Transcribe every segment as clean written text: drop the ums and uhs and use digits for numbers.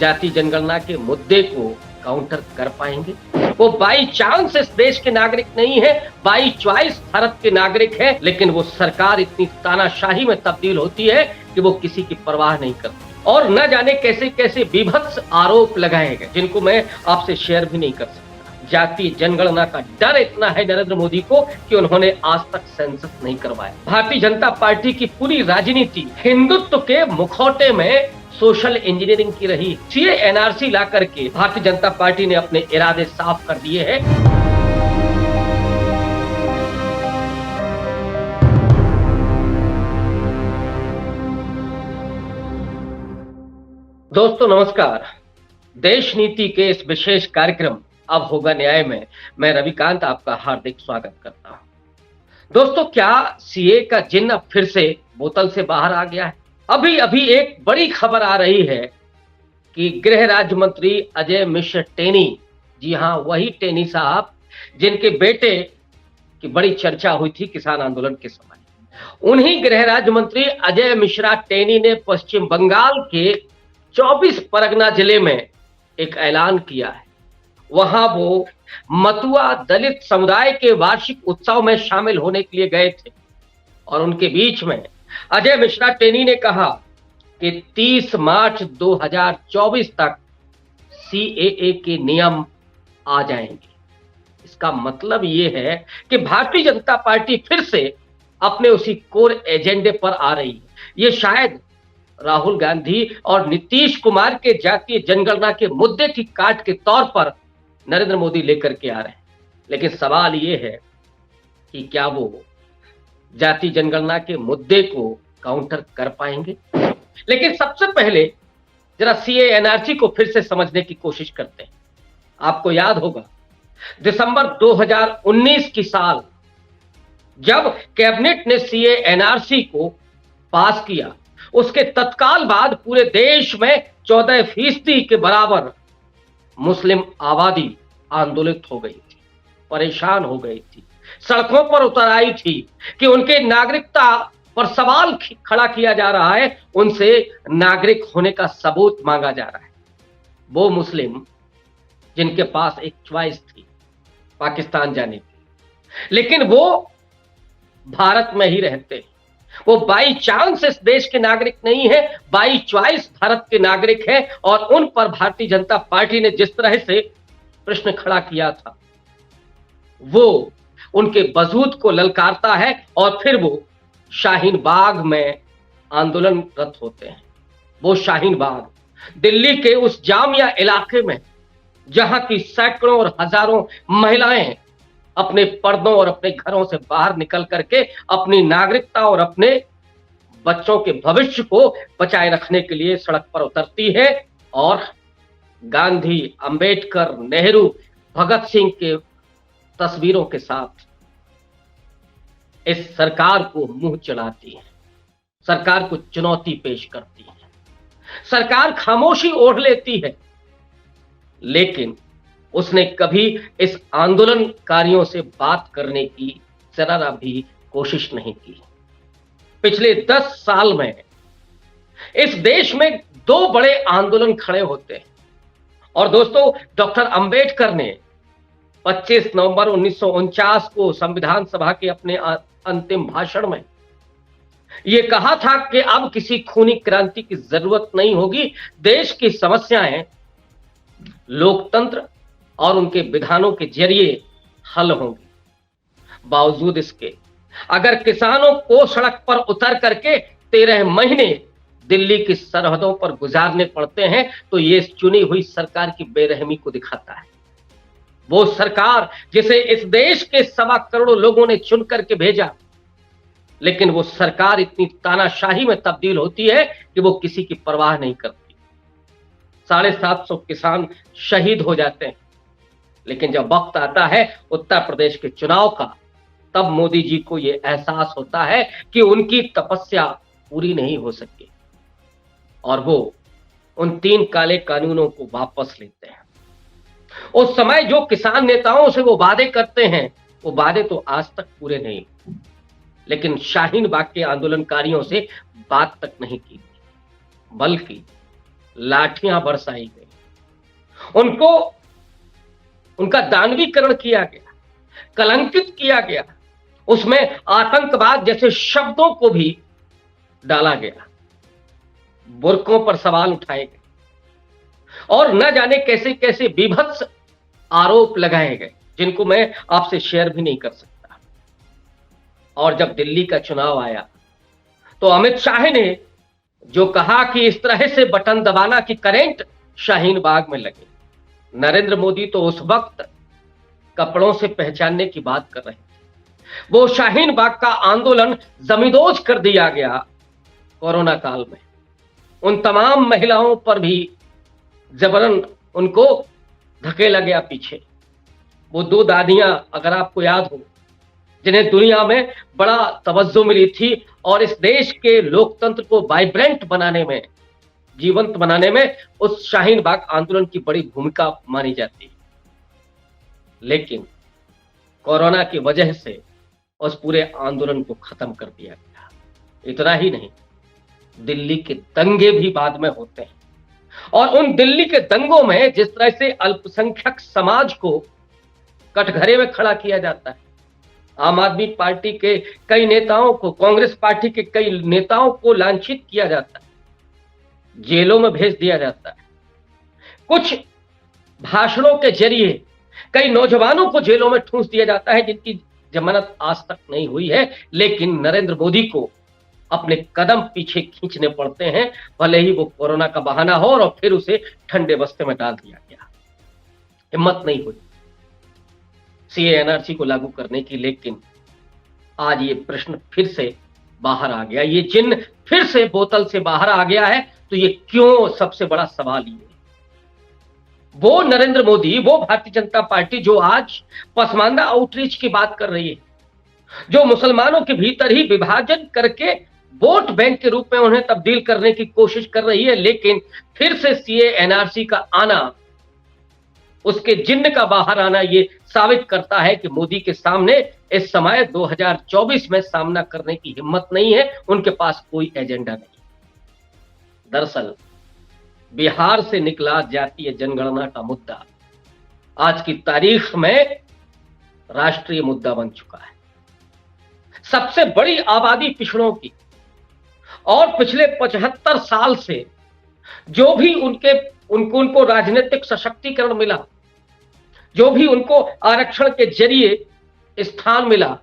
जाति जनगणना के मुद्दे को काउंटर कर पाएंगे? वो बाई चांस इस देश के नागरिक नहीं है, बाई चॉइस भारत के नागरिक है, लेकिन वो सरकार इतनी तानाशाही में तब्दील होती है कि वो किसी की परवाह नहीं करती और न जाने कैसे कैसे विभत्स आरोप लगाए गए जिनको मैं आपसे शेयर भी नहीं कर सकता। जाति जनगणना का डर इतना है नरेंद्र मोदी को कि उन्होंने आज तक सेंसस नहीं करवाया। भारतीय जनता पार्टी की पूरी राजनीति हिंदुत्व के मुखौटे में सोशल इंजीनियरिंग की रही। सीए एनआरसी ला करके भारतीय जनता पार्टी ने अपने इरादे साफ कर दिए हैं। दोस्तों नमस्कार। देश नीति के इस विशेष कार्यक्रम अब होगा न्याय में मैं रविकांत आपका हार्दिक स्वागत करता हूं। दोस्तों, क्या सीए का जिन्न अब फिर से बोतल से बाहर आ गया है? अभी अभी एक बड़ी खबर आ रही है कि गृह राज्य मंत्री अजय मिश्र टेनी, जी हां वही टेनी साहब जिनके बेटे की बड़ी चर्चा हुई थी किसान आंदोलन के समय, उन्हीं गृह राज्य मंत्री अजय मिश्रा टेनी ने पश्चिम बंगाल के 24 परगना जिले में एक ऐलान किया है। वहां वो मतुआ दलित समुदाय के वार्षिक उत्सव में शामिल होने के लिए गए थे और उनके बीच में अजय मिश्रा टेनी ने कहा कि 30 मार्च 2024 तक सीएए के नियम आ जाएंगे। इसका मतलब ये है कि भारतीय जनता पार्टी फिर से अपने उसी कोर एजेंडे पर आ रही है। ये शायद राहुल गांधी और नीतीश कुमार के जातीय जनगणना के मुद्दे की काट के तौर पर नरेंद्र मोदी लेकर के आ रहे हैं, लेकिन सवाल ये है कि क्या वो जाति जनगणना के मुद्दे को काउंटर कर पाएंगे? लेकिन सबसे पहले जरा सीए एनआरसी को फिर से समझने की कोशिश करते हैं। आपको याद होगा दिसंबर 2019 की साल जब कैबिनेट ने सीए एनआरसी को पास किया, उसके तत्काल बाद पूरे देश में 14% के बराबर मुस्लिम आबादी आंदोलित हो गई थी, परेशान हो गई थी, सड़कों पर उतर आई थी कि उनके नागरिकता पर सवाल खड़ा किया जा रहा है, उनसे नागरिक होने का सबूत मांगा जा रहा है। वो मुस्लिम जिनके पास एक चॉइस थी पाकिस्तान जाने की, लेकिन वो भारत में ही रहते हैं। वो बाई चांस इस देश के नागरिक नहीं है, बाई चॉइस भारत के नागरिक हैं और उन पर भारतीय जनता पार्टी ने जिस तरह से प्रश्न खड़ा किया था वो उनके वजूद को ललकारता है और फिर वो शाहीन बाग में आंदोलनरत होते हैं। वो शाहीन बाग दिल्ली के उस जामिया इलाके में जहां की सैकड़ों और हजारों महिलाएं अपने पर्दों और अपने घरों से बाहर निकल करके अपनी नागरिकता और अपने बच्चों के भविष्य को बचाए रखने के लिए सड़क पर उतरती है और गांधी, अंबेडकर, नेहरू, भगत सिंह के तस्वीरों के साथ इस सरकार को मुंह चढ़ाती है, सरकार को चुनौती पेश करती है। सरकार खामोशी ओढ़ लेती है, लेकिन उसने कभी इस आंदोलनकारियों से बात करने की जरा भी कोशिश नहीं की। पिछले 10 साल में इस देश में 2 बड़े आंदोलन खड़े होते हैं और दोस्तों, डॉक्टर अंबेडकर ने 25 नवंबर 1949 को संविधान सभा के अपने अंतिम भाषण में यह कहा था कि अब किसी खूनी क्रांति की जरूरत नहीं होगी, देश की समस्याएं लोकतंत्र और उनके विधानों के जरिए हल होंगी। बावजूद इसके अगर किसानों को सड़क पर उतर करके 13 महीने दिल्ली की सरहदों पर गुजारने पड़ते हैं तो ये चुनी हुई सरकार की बेरहमी को दिखाता है। वो सरकार जिसे इस देश के 1.25 करोड़ लोगों ने चुन करके भेजा, लेकिन वो सरकार इतनी तानाशाही में तब्दील होती है कि वो किसी की परवाह नहीं करती। 750 किसान शहीद हो जाते हैं, लेकिन जब वक्त आता है उत्तर प्रदेश के चुनाव का, तब मोदी जी को यह एहसास होता है कि उनकी तपस्या पूरी नहीं हो सकी और वो उन 3 काले कानूनों को वापस लेते हैं। उस समय जो किसान नेताओं से वो वादे करते हैं, वो वादे तो आज तक पूरे नहीं, लेकिन शाहीन बाग के आंदोलनकारियों से बात तक नहीं की, बल्कि लाठियां बरसाई गई, उनको उनका दानवीकरण किया गया, कलंकित किया गया, उसमें आतंकवाद जैसे शब्दों को भी डाला गया, बुर्कों पर सवाल उठाए गए और न जाने कैसे कैसे विभत्स आरोप लगाए गए जिनको मैं आपसे शेयर भी नहीं कर सकता। और जब दिल्ली का चुनाव आया तो अमित शाह ने जो कहा कि इस तरह से बटन दबाना कि करंट शाहीन बाग में लगे, नरेंद्र मोदी तो उस वक्त कपड़ों से पहचानने की बात कर रहे थे। वो शाहीन बाग का आंदोलन जमींदोज कर दिया गया कोरोना काल में। उन तमाम महिलाओं पर भी जबरन उनको धकेला गया पीछे। वो दो दादियां, अगर आपको याद हो, जिन्हें दुनिया में बड़ा तवज्जो मिली थी और इस देश के लोकतंत्र को वाइब्रेंट बनाने में, जीवंत बनाने में उस शाहीन बाग आंदोलन की बड़ी भूमिका मानी जाती है। लेकिन कोरोना की वजह से उस पूरे आंदोलन को खत्म कर दिया गया। इतना ही नहीं, दिल्ली के दंगे भी बाद में होते हैं और उन दिल्ली के दंगों में जिस तरह से अल्पसंख्यक समाज को कटघरे में खड़ा किया जाता है, आम आदमी पार्टी के कई नेताओं को, कांग्रेस पार्टी के कई नेताओं को लांछित किया जाता है, जेलों में भेज दिया जाता है। कुछ भाषणों के जरिए कई नौजवानों को जेलों में ठूंस दिया जाता है जिनकी जमानत आज तक नहीं हुई है, लेकिन नरेंद्र मोदी को अपने कदम पीछे खींचने पड़ते हैं, भले ही वो कोरोना का बहाना हो और फिर उसे ठंडे बस्ते में डाल दिया गया। हिम्मत नहीं हुई सीए एनआरसी को लागू करने की, लेकिन आज ये प्रश्न फिर से बाहर आ गया, ये जिन्न फिर से बोतल से बाहर आ गया है। तो ये क्यों, सबसे बड़ा सवाल ये, वो नरेंद्र मोदी, वो भारतीय जनता पार्टी जो आज पसमानदा आउटरीच की बात कर रही है, जो मुसलमानों के भीतर ही विभाजन करके वोट बैंक के रूप में उन्हें तब्दील करने की कोशिश कर रही है, लेकिन फिर से सीए एनआरसी का आना, उसके जिन्न का बाहर आना, ये साबित करता है कि मोदी के सामने इस समय 2024 में सामना करने की हिम्मत नहीं है, उनके पास कोई एजेंडा नहीं। दरअसल बिहार से निकला जातीय जनगणना का मुद्दा आज की तारीख में राष्ट्रीय मुद्दा बन चुका है। सबसे बड़ी आबादी पिछड़ों की, और पिछले 75 साल से जो भी उनको राजनीतिक सशक्तिकरण मिला, जो भी उनको आरक्षण के जरिए स्थान मिला,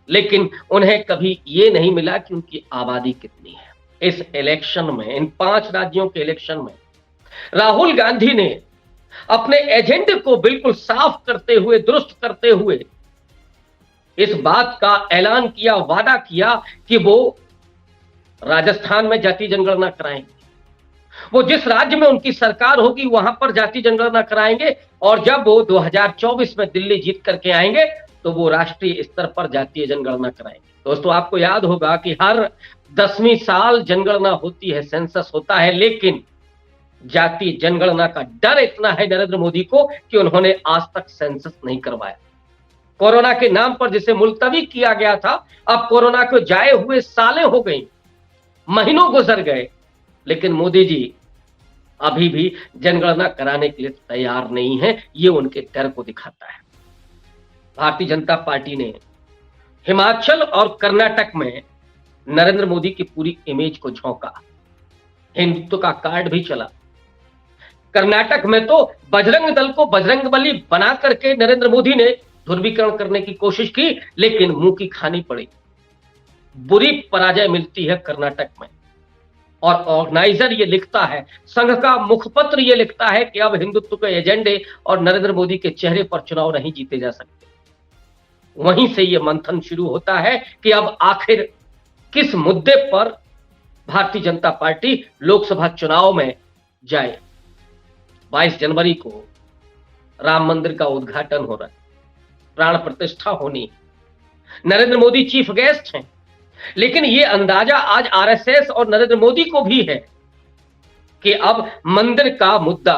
लेकिन उन्हें कभी ये नहीं मिला कि उनकी आबादी कितनी है। इस इलेक्शन में, इन 5 राज्यों के इलेक्शन में राहुल गांधी ने अपने एजेंडे को बिल्कुल साफ करते हुए, दुरुस्त करते हुए इस बात का ऐलान किया, वादा किया कि वो राजस्थान में जाति जनगणना कराएंगे, वो जिस राज्य में उनकी सरकार होगी वहां पर जाति जनगणना कराएंगे, और जब वो 2024 में दिल्ली जीत करके आएंगे तो वो राष्ट्रीय स्तर पर जातीय जनगणना कराएंगे। दोस्तों, आपको याद होगा कि हर 10वीं साल जनगणना होती है, सेंसस होता है, लेकिन जातीय जनगणना का डर इतना है नरेंद्र मोदी को कि उन्होंने आज तक सेंसस नहीं करवाया। कोरोना के नाम पर जिसे मुलतवी किया गया था, अब कोरोना को जाए हुए सालें हो गई, महीनों गुजर गए, लेकिन मोदी जी अभी भी जनगणना कराने के लिए तैयार नहीं है। ये उनके डर को दिखाता है। भारतीय जनता पार्टी ने हिमाचल और कर्नाटक में नरेंद्र मोदी की पूरी इमेज को झोंका, हिंदुत्व का कार्ड भी चला। कर्नाटक में तो बजरंग दल को बजरंगबली बना करके नरेंद्र मोदी ने ध्रुवीकरण करने की कोशिश की, लेकिन मुंह की खानी पड़ी, बुरी पराजय मिलती है कर्नाटक में। और ऑर्गेनाइजर ये लिखता है, संघ का मुखपत्र ये लिखता है कि अब हिंदुत्व के एजेंडे और नरेंद्र मोदी के चेहरे पर चुनाव नहीं जीते जा सकते। वहीं से ये मंथन शुरू होता है कि अब आखिर किस मुद्दे पर भारतीय जनता पार्टी लोकसभा चुनाव में जाए। 22 जनवरी को राम मंदिर का उद्घाटन हो रहा है, प्राण प्रतिष्ठा होनी, नरेंद्र मोदी चीफ गेस्ट हैं, लेकिन ये अंदाजा आज आरएसएस और नरेंद्र मोदी को भी है कि अब मंदिर का मुद्दा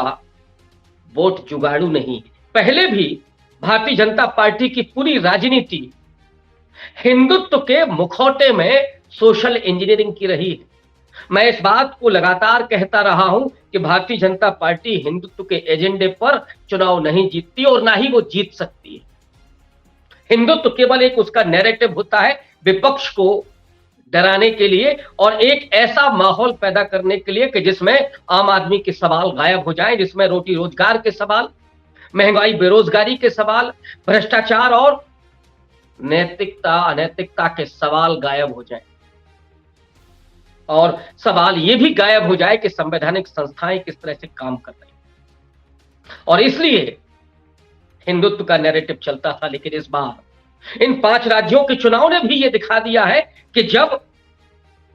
वोट जुगाड़ू नहीं। पहले भी भारतीय जनता पार्टी की पूरी राजनीति हिंदुत्व के मुखौटे में सोशल इंजीनियरिंग की रही है। मैं इस बात को लगातार कहता रहा हूं कि भारतीय जनता पार्टी हिंदुत्व के एजेंडे पर चुनाव नहीं जीतती और ना ही वो जीत सकती है। हिंदुत्व केवल एक उसका नैरेटिव होता है विपक्ष को डराने के लिए और एक ऐसा माहौल पैदा करने के लिए कि जिसमें आम आदमी के सवाल गायब हो जाएं, जिसमें रोटी रोजगार के सवाल, महंगाई बेरोजगारी के सवाल, भ्रष्टाचार और नैतिकता अनैतिकता के सवाल गायब हो जाएं और सवाल ये भी गायब हो जाए कि संवैधानिक संस्थाएं किस तरह से काम कर रही हैं। और इसलिए हिंदुत्व का नैरेटिव चलता था, लेकिन इस बार इन 5 राज्यों के चुनाव ने भी यह दिखा दिया है कि जब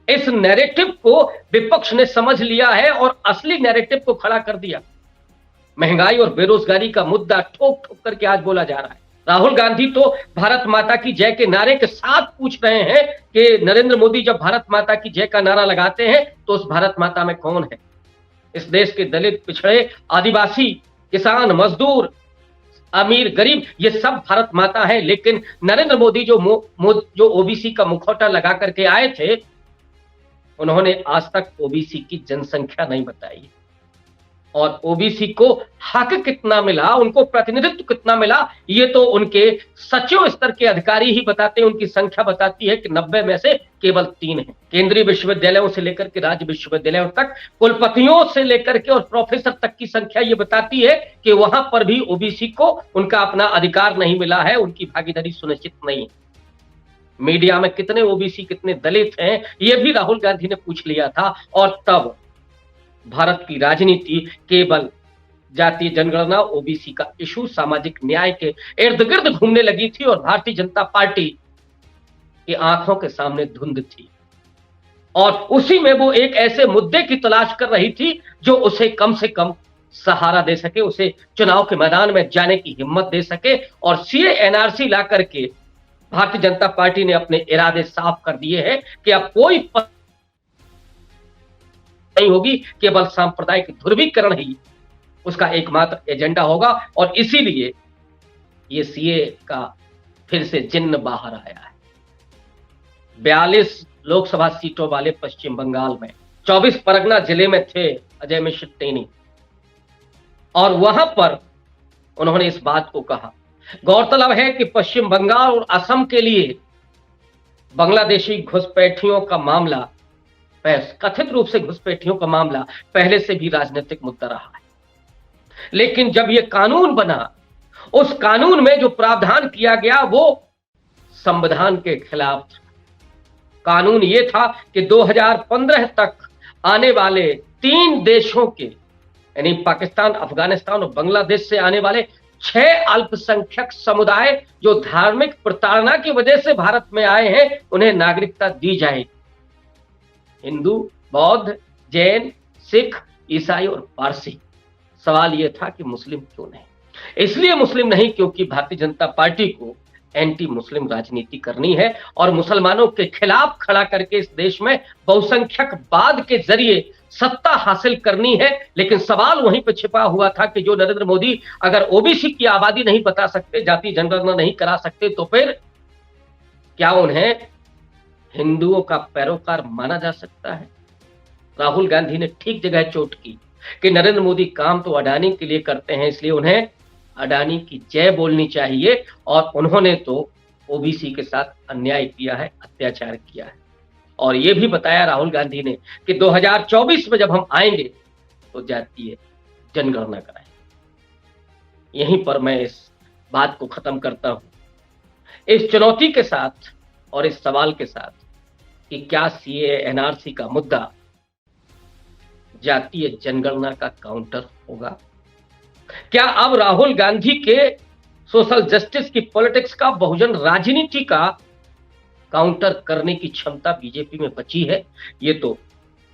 इस नैरेटिव को विपक्ष ने समझ लिया है और असली नैरेटिव को खड़ा कर दिया, महंगाई और बेरोजगारी का मुद्दा ठोक ठोक करके आज बोला जा रहा है। राहुल गांधी तो भारत माता की जय के नारे के साथ पूछ रहे हैं कि नरेंद्र मोदी जब भारत माता की जय का नारा लगाते हैं तो उस भारत माता में कौन है? इस देश के दलित, पिछड़े, आदिवासी, किसान, मजदूर, अमीर, गरीब, ये सब भारत माता है। लेकिन नरेंद्र मोदी जो ओबीसी का मुखौटा लगा करके आए थे, उन्होंने आज तक ओबीसी की जनसंख्या नहीं बताई और ओबीसी को हक कितना मिला, उनको प्रतिनिधित्व कितना मिला, ये तो उनके सचिव स्तर के अधिकारी ही बताते हैं। उनकी संख्या बताती है कि 90 में से केवल 3 है। केंद्रीय विश्वविद्यालयों से लेकर के राज्य विश्वविद्यालयों तक, कुलपतियों से लेकर के और प्रोफेसर तक की संख्या ये बताती है कि वहां पर भी ओबीसी को उनका अपना अधिकार नहीं मिला है, उनकी भागीदारी सुनिश्चित नहीं है। मीडिया में कितने ओबीसी, कितने दलित हैं, ये भी राहुल गांधी ने पूछ लिया था और तब भारत की राजनीति केवल जातीय जनगणना, ओबीसी का इशू, सामाजिक न्याय के इर्द गिर्द घूमने लगी थी और भारतीय जनता पार्टी की आंखों के सामने धुंध थी और उसी में वो एक ऐसे मुद्दे की तलाश कर रही थी जो उसे कम से कम सहारा दे सके, उसे चुनाव के मैदान में जाने की हिम्मत दे सके। और सीए एनआरसी ला करके भारतीय जनता पार्टी ने अपने इरादे साफ कर दिए हैं कि अब कोई नहीं होगी, केवल सांप्रदायिक ध्रुवीकरण ही उसका एकमात्र एजेंडा होगा। और इसीलिए ये सीए का फिर से जिन्न बाहर आया है। 42 लोकसभा सीटों वाले पश्चिम बंगाल में 24 परगना जिले में थे अजय मिश्र टेनी और वहां पर उन्होंने इस बात को कहा। गौरतलब है कि पश्चिम बंगाल और असम के लिए बांग्लादेशी घुसपैठियों का मामला, कथित रूप से घुसपैठियों का मामला पहले से भी राजनीतिक मुद्दा रहा है। लेकिन जब यह कानून बना, उस कानून में जो प्रावधान किया गया वो संविधान के खिलाफ था। कानून यह था कि 2015 तक आने वाले 3 देशों के, यानी पाकिस्तान, अफगानिस्तान और बांग्लादेश से आने वाले 6 अल्पसंख्यक समुदाय जो धार्मिक प्रताड़ना की वजह से भारत में आए हैं, उन्हें नागरिकता दी जाएगी। हिंदू, बौद्ध, जैन, सिख, ईसाई और पारसी। सवाल यह था कि मुस्लिम क्यों नहीं? इसलिए मुस्लिम नहीं क्योंकि भारतीय जनता पार्टी को एंटी मुस्लिम राजनीति करनी है और मुसलमानों के खिलाफ खड़ा करके इस देश में बहुसंख्यकवाद के जरिए सत्ता हासिल करनी है। लेकिन सवाल वहीं पर छिपा हुआ था कि जो नरेंद्र मोदी अगर ओबीसी की आबादी नहीं बता सकते, जाति जनगणना नहीं करा सकते, तो फिर क्या उन्हें हिंदुओं का पैरोकार माना जा सकता है? राहुल गांधी ने ठीक जगह चोट की कि नरेंद्र मोदी काम तो अडानी के लिए करते हैं, इसलिए उन्हें अडानी की जय बोलनी चाहिए। और उन्होंने तो ओबीसी के साथ अन्याय किया है, अत्याचार किया है। और यह भी बताया राहुल गांधी ने कि 2024 में जब हम आएंगे तो जातीय जनगणना कराएंगे। यहीं पर मैं इस बात को खत्म करता हूं, इस चुनौती के साथ और इस सवाल के साथ कि क्या सीए एनआरसी का मुद्दा जातीय जनगणना का काउंटर होगा? क्या अब राहुल गांधी के सोशल जस्टिस की पॉलिटिक्स का, बहुजन राजनीति का काउंटर करने की क्षमता बीजेपी में बची है? ये तो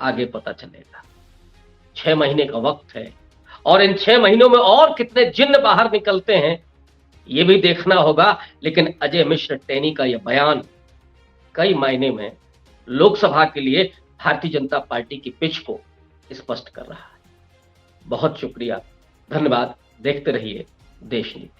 आगे पता चलेगा। 6 महीने का वक्त है और इन 6 महीनों में और कितने जिन्न बाहर निकलते हैं ये भी देखना होगा। लेकिन अजय मिश्र टेनी का यह बयान कई मायने में लोकसभा के लिए भारतीय जनता पार्टी की पिच को स्पष्ट कर रहा है। बहुत शुक्रिया, धन्यवाद। देखते रहिए देश नीति।